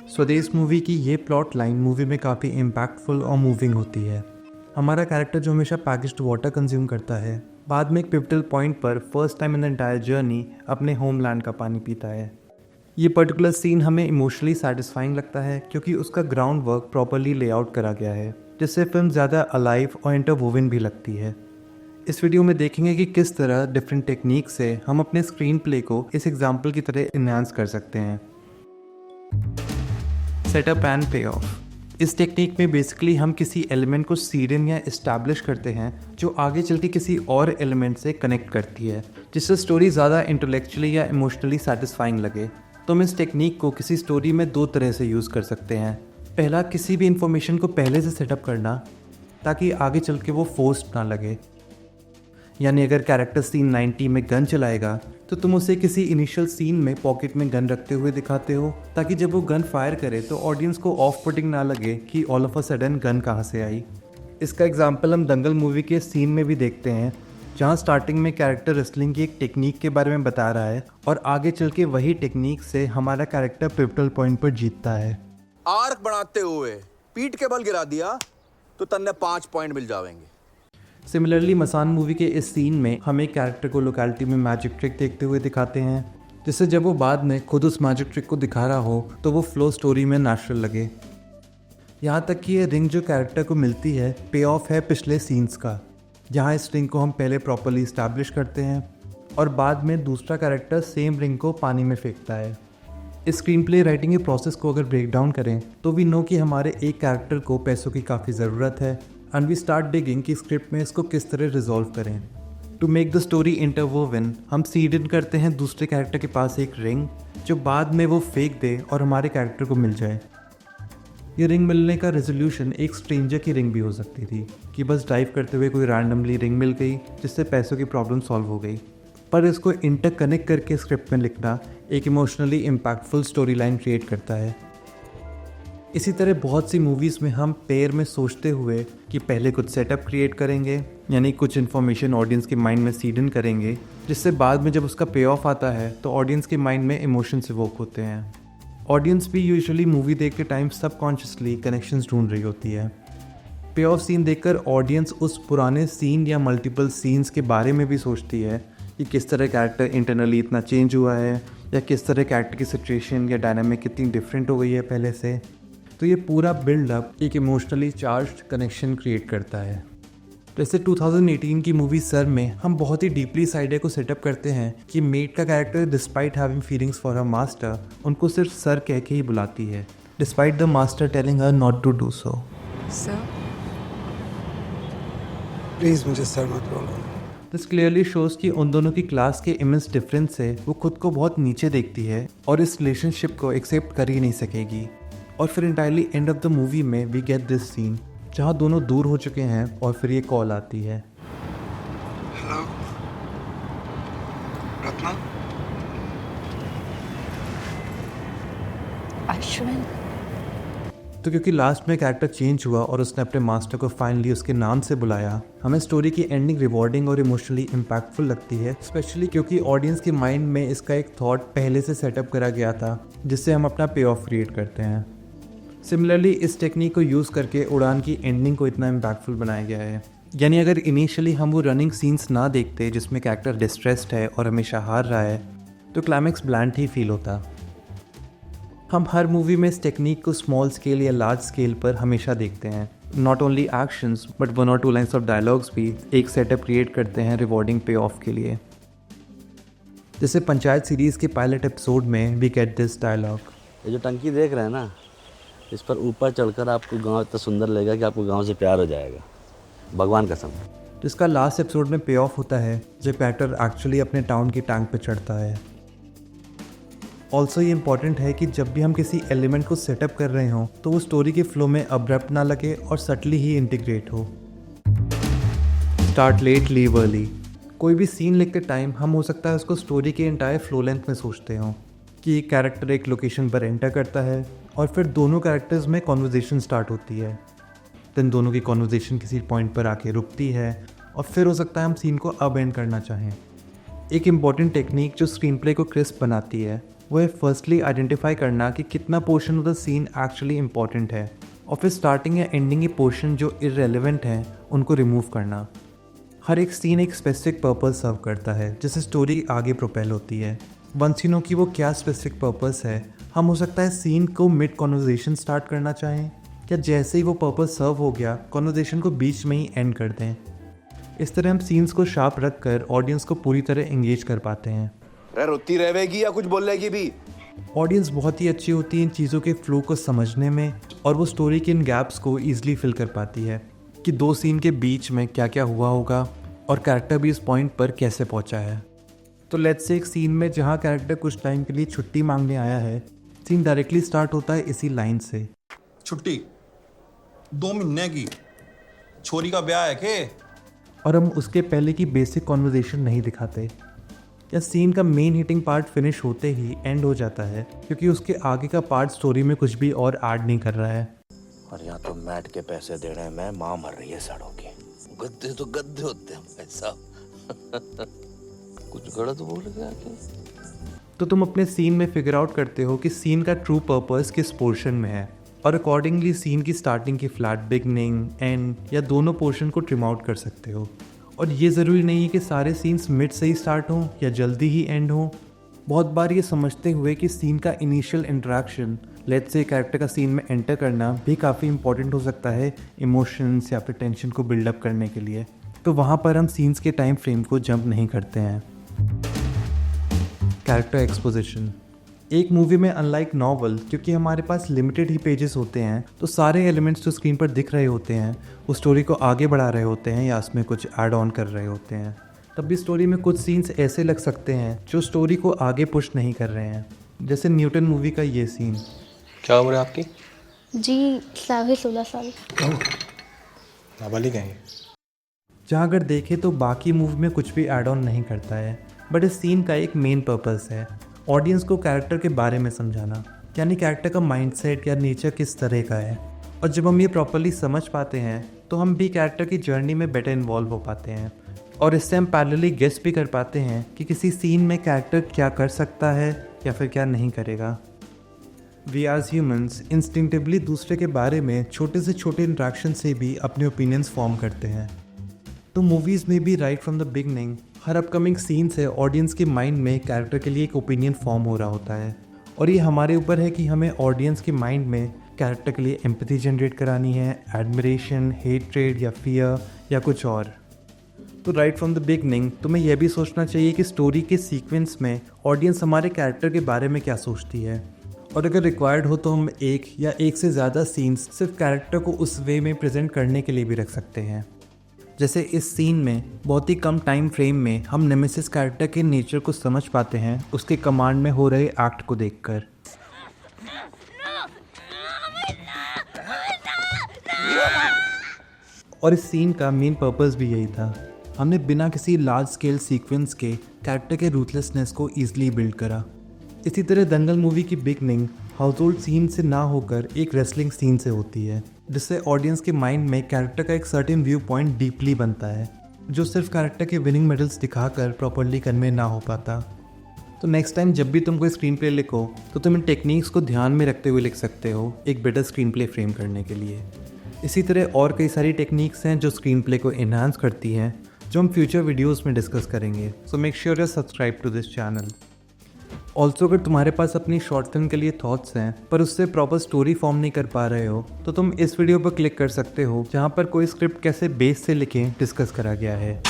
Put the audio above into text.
स्वदेश मूवी की ये प्लॉट लाइन मूवी में काफ़ी इम्पैक्टफुल और मूविंग होती है। हमारा कैरेक्टर जो हमेशा पैकेज्ड वाटर कंज्यूम करता है, बाद में एक पिवटल पॉइंट पर first time in the entire journey अपने होमलैंड का पानी पीता है। ये पर्टिकुलर सीन हमें इमोशनली सेटिस्फाइंग लगता है क्योंकि उसका ग्राउंड वर्क प्रॉपरली लेआउट करा गया है, जिससे फिल्म ज़्यादा अलाइव और इंटरवोवन भी लगती है। इस वीडियो में देखेंगे कि किस तरह डिफरेंट टेक्निक से हम अपने स्क्रीन प्ले को इस एग्जाम्पल की तरह इन्हांस कर सकते हैं। सेटअप एंड पे ऑफ। इस टेक्निक में बेसिकली हम किसी एलिमेंट को सीड इन या इस्टेब्लिश करते हैं जो आगे चल के किसी और एलिमेंट से कनेक्ट करती है, जिससे स्टोरी ज़्यादा इंटेलेक्चुअली या इमोशनली सेटिस्फाइंग लगे। तो हम इस टेक्निक को किसी स्टोरी में दो तरह से यूज़ कर सकते हैं। पहला, किसी भी इंफॉर्मेशन को पहले से सेटअप करना ताकि आगे चल के वो फोर्स्ड ना लगे। यानी अगर कैरेक्टर सीन 90 में गन चलाएगा तो तुम उसे किसी इनिशियल सीन में पॉकेट में गन रखते हुए दिखाते हो, ताकि जब वो गन फायर करे तो ऑडियंस को ऑफ पुटिंग ना लगे कि all of a sudden gun कहाँ से आई। इसका एग्जाम्पल हम दंगल मूवी के सीन में भी देखते हैं, जहाँ स्टार्टिंग में कैरेक्टर रेसलिंग की एक टेक्निक के बारे में बता रहा है और आगे चल के वही टेक्निक से हमारा कैरेक्टर पिवटल पॉइंट पर जीतता है। आर्क बनाते हुए पीठ के बल गिरा दिया तो तन्ने 5 पॉइंट मिल जाएंगे। सिमिलरली मसान मूवी के इस सीन में हमें कैरेक्टर को लोकेलिटी में मैजिक ट्रिक देखते हुए दिखाते हैं, जिससे जब वो बाद में खुद उस मैजिक ट्रिक को दिखा रहा हो तो वो फ्लो स्टोरी में नेचुरल लगे। यहाँ तक कि ये रिंग जो कैरेक्टर को मिलती है पे ऑफ है पिछले सीन्स का, जहाँ इस रिंग को हम पहले प्रॉपरली इस्टेब्लिश करते हैं और बाद में दूसरा कैरेक्टर सेम रिंग को पानी में फेंकता है। इस स्क्रीन प्ले राइटिंग के प्रोसेस को अगर ब्रेक डाउन करें तो वी नो कि हमारे एक कैरेक्टर को पैसों की काफ़ी ज़रूरत है एंड वी स्टार्ट डिगिंग कि स्क्रिप्ट में इसको किस तरह रिजॉल्व करें। To make the story interwoven हम सीड इन करते हैं दूसरे कैरेक्टर के पास एक रिंग जो बाद में वो फेंक दे और हमारे कैरेक्टर को मिल जाए। ये रिंग मिलने का रेजोल्यूशन एक स्ट्रेंजर की रिंग भी हो सकती थी कि बस ड्राइव करते हुए कोई रैंडमली रिंग मिल गई जिससे पैसों की प्रॉब्लम सॉल्व हो गई। पर इसको इंटरकनेक्ट करके स्क्रिप्ट में लिखना एक emotionally impactful story line create करता है। इसी तरह बहुत सी मूवीज़ में हम पेयर में सोचते हुए कि पहले कुछ सेटअप क्रिएट करेंगे, यानी कुछ इन्फॉर्मेशन ऑडियंस के माइंड में सीड इन करेंगे, जिससे बाद में जब उसका पे ऑफ आता है तो ऑडियंस के माइंड में इमोशंस इवोक होते हैं। ऑडियंस भी यूजुअली मूवी देखते टाइम सबकॉन्शियसली कनेक्शंस ढूंढ रही होती है। पे ऑफ सीन देखकर ऑडियंस उस पुराने सीन या मल्टीपल सीन्स के बारे में भी सोचती है कि किस तरह कैरेक्टर इंटरनली इतना चेंज हुआ है या किस तरह कैरेक्टर की सिचुएशन या डायनामिक कितनी डिफरेंट हो गई है पहले से। तो ये पूरा बिल्डअप एक इमोशनली चार्ज्ड कनेक्शन क्रिएट करता है। जैसे 2018 की मूवी सर में हम बहुत ही डीपली इस आइडिया को सेटअप करते हैं कि मेड का character despite having feelings for her master उनको सिर्फ सर कह के ही बुलाती है, despite the master telling her not to do so. Sir please मुझे सर मत बोलो। दिस क्लियरली शोज कि उन दोनों की क्लास के इमेंस डिफरेंस से वो खुद को बहुत नीचे देखती है और इस रिलेशनशिप को एक्सेप्ट कर ही नहीं सकेगी। और फिर entirely end of the movie में वी गेट दिस सीन जहाँ दोनों दूर हो चुके हैं और फिर ये कॉल आती है। हेलो रत्ना। अश्विन। तो क्योंकि लास्ट में कैरेक्टर चेंज हुआ और उसने अपने मास्टर को फाइनली उसके नाम से बुलाया, हमें स्टोरी की एंडिंग रिवॉर्डिंग और इमोशनली इम्पैक्टफुल लगती है, स्पेशली क्योंकि ऑडियंस के माइंड में इसका एक थॉट पहले से सेटअप करा गया था जिससे हम अपना पे ऑफ क्रिएट करते हैं। सिमिलरली इस टेक्निक को यूज़ करके उड़ान की एंडिंग को इतना इम्पैक्टफुल बनाया गया है। यानी अगर इनिशियली हम वो रनिंग सीन्स ना देखते जिसमें कैरेक्टर डिस्ट्रेस्ड है और हमेशा हार रहा है तो क्लाइमैक्स ब्लैंट ही फील होता। हम हर मूवी में इस टेक्निक को स्मॉल स्केल या लार्ज स्केल पर हमेशा देखते हैं। नॉट ओनली एक्शंस बट 1 और 2 लाइन्स ऑफ डायलॉग्स भी एक सेटअप क्रिएट करते हैं रिवॉर्डिंग पे ऑफ के लिए। जैसे पंचायत सीरीज़ के पायलट एपिसोड में वी गेट दिस डायलॉग। ये जो टंकी देख रहे हैं ना, इस पर ऊपर चढ़कर आपको गांव इतना सुंदर लगेगा कि आपको गांव से प्यार हो जाएगा, भगवान कसम। जिसका लास्ट एपिसोड में पे ऑफ होता है जब कैरेक्टर एक्चुअली अपने टाउन की टैंक पे चढ़ता है। ऑल्सो ये इंपॉर्टेंट है कि जब भी हम किसी एलिमेंट को सेटअप कर रहे हों तो वो स्टोरी के फ्लो में अब्रप्ट ना लगे और सटली ही इंटीग्रेट हो। Start late leave early. कोई भी सीन लिखते टाइम हम हो सकता है उसको स्टोरी के एंटायर फ्लो लेंथ में सोचते हों कि एक कैरेक्टर एक लोकेशन पर एंटर करता है और फिर दोनों कैरेक्टर्स में कॉन्वर्जेशन स्टार्ट होती है, देन दोनों की कॉन्वर्जेशन किसी पॉइंट पर आके रुकती है और फिर हो सकता है हम सीन को अब एंड करना चाहें। एक इम्पॉर्टेंट टेक्निक जो स्क्रीन प्ले को क्रिस्प बनाती है वो है फर्स्टली आइडेंटिफाई करना कि कितना portion of the scene actually important है, और फिर स्टार्टिंग या एंडिंग के पोर्शन जो इररेलेवेंट हैं उनको रिमूव करना। हर एक सीन एक स्पेसिफिक पर्पस सर्व करता है जिससे स्टोरी आगे प्रोपेल होती है। वंस यू नो कि वो क्या स्पेसिफिक पर्पस है, हम हो सकता है सीन को मिड कॉन्वर्जेशन स्टार्ट करना चाहें, या जैसे ही वो पर्पस सर्व हो गया कॉन्वर्जेशन को बीच में ही एंड कर दें। इस तरह हम सीन्स को शार्प रख कर ऑडियंस को पूरी तरह एंगेज कर पाते हैं। रोती रहेगी या कुछ बोलेगी भी? ऑडियंस बहुत ही अच्छी होती है इन चीज़ों के फ्लो को समझने में, और वो स्टोरी के इन गैप्स को ईजिली फिल कर पाती है कि दो सीन के बीच में क्या क्या हुआ होगा और कैरेक्टर भी इस पॉइंट पर कैसे पहुंचा है। तो लेट्स से एक सीन में जहां कैरेक्टर कुछ टाइम के लिए छुट्टी मांगने आया है, सीन डायरेक्टली स्टार्ट होता है इसी लाइन से। छुट्टी 2 महीने की, छोरी का ब्याह है के? और हम उसके पहले की बेसिक कॉन्वर्जेशन नहीं दिखाते, या सीन का मेन हिटिंग पार्ट फिनिश होते ही एंड हो जाता है क्योंकि उसके आगे का पार्ट स्टोरी में कुछ भी और ऐड नहीं कर रहा है। और यहाँ तो मैट के पैसे दे रहे हैं, मैं माँ मर रही है सड़ों की। गद्दे तो गद्दे होते हैं भाई साहब। कुछ गलत बोल गया क्या? तो तुम अपने सीन में फिगर आउट करते हो कि सीन का ट्रू पर्पस किस पोर्शन में है, और अकॉर्डिंगली सीन की स्टार्टिंग की फ्लैट बिगनिंग, एंड या दोनों पोर्शन को ट्रिम आउट कर सकते हो। और ये ज़रूरी नहीं है कि सारे सीन्स मिड से ही स्टार्ट हों या जल्दी ही एंड हों। बहुत बार ये समझते हुए कि सीन का initial interaction, let's say character का सीन में एंटर करना भी काफ़ी इंपॉर्टेंट हो सकता है इमोशंस या फिर टेंशन को बिल्डअप करने के लिए, तो वहाँ पर हम सीन्स के टाइम फ्रेम को जंप नहीं करते हैं। Character exposition. एक मूवी में अनलाइक नॉवल, क्योंकि हमारे पास लिमिटेड ही पेजेस होते हैं, तो सारे एलिमेंट्स जो स्क्रीन पर दिख रहे होते हैं वो स्टोरी को आगे बढ़ा रहे होते हैं या उसमें कुछ ऐड ऑन कर रहे होते हैं। तब भी स्टोरी में कुछ सीन्स ऐसे लग सकते हैं जो स्टोरी को आगे पुश नहीं कर रहे हैं, जैसे न्यूटन मूवी का ये सीन। क्या उम्र है आपकी? जी 16 साल। नाबालिग हैं। जहाँ अगर देखें तो बाकी मूवी में कुछ भी ऐड ऑन नहीं करता है, बट इस सीन का एक मेन पर्पस है ऑडियंस को कैरेक्टर के बारे में समझाना, यानी कैरेक्टर का माइंडसेट या नेचर किस तरह का है। और जब हम ये प्रॉपरली समझ पाते हैं तो हम भी कैरेक्टर की जर्नी में बेटर इन्वॉल्व हो पाते हैं, और इससे हम पैरेलली गेस भी कर पाते हैं कि किसी सीन में कैरेक्टर क्या कर सकता है या फिर क्या नहीं करेगा। वी एज ह्यूमंस इंस्टिंक्टिवली दूसरे के बारे में छोटे से छोटे इंट्रैक्शन से भी अपने ओपिनियंस फॉर्म करते हैं। तो मूवीज़ में भी राइट फ्रॉम द बिगनिंग हर अपकमिंग सीन से ऑडियंस के माइंड में कैरेक्टर के लिए एक ओपिनियन फॉर्म हो रहा होता है, और ये हमारे ऊपर है कि हमें ऑडियंस के माइंड में कैरेक्टर के लिए एम्पैथी जनरेट करानी है, एडमिरेशन, हेट्रेड या फियर या कुछ और। तो राइट फ्रॉम द बिगनिंग तुम्हें यह भी सोचना चाहिए कि स्टोरी के सीक्वेंस में ऑडियंस हमारे कैरेक्टर के बारे में क्या सोचती है, और अगर रिक्वायर्ड हो तो हम एक या एक से ज़्यादा सीन्स सिर्फ कैरेक्टर को उस वे में प्रेजेंट करने के लिए भी रख सकते हैं। जैसे इस सीन में बहुत ही कम टाइम फ्रेम में हम नेमेसिस कैरेक्टर के नेचर को समझ पाते हैं उसके कमांड में हो रहे एक्ट को देखकर। और इस सीन का मेन पर्पस भी यही था, हमने बिना किसी लार्ज स्केल सीक्वेंस के कैरेक्टर के रूथलेसनेस को ईजिली बिल्ड करा। इसी तरह दंगल मूवी की बिगनिंग हाउस होल्ड सीन से ना होकर एक रेसलिंग सीन से होती है, जिससे ऑडियंस के माइंड में कैरेक्टर का एक सर्टेन व्यू पॉइंट डीपली बनता है जो सिर्फ कैरेक्टर के विनिंग मेडल्स दिखाकर प्रॉपर्ली कन्वे ना हो पाता। तो नेक्स्ट टाइम जब भी तुम कोई स्क्रीन प्ले लिखो तो तुम इन टेक्निक्स को ध्यान में रखते हुए लिख सकते हो एक बेटर स्क्रीन प्ले फ्रेम करने के लिए। इसी तरह और कई सारी टेक्निक्स हैं जो स्क्रीन प्ले को इन्हांस करती हैं, जो हम फ्यूचर वीडियोज़ में डिस्कस करेंगे। So make sure you subscribe to this channel. Also अगर तुम्हारे पास अपनी शॉर्ट फिल्म के लिए थॉट्स हैं पर उससे प्रॉपर स्टोरी फॉर्म नहीं कर पा रहे हो, तो तुम इस वीडियो पर क्लिक कर सकते हो जहाँ पर कोई स्क्रिप्ट कैसे बेस से लिखें डिस्कस करा गया है।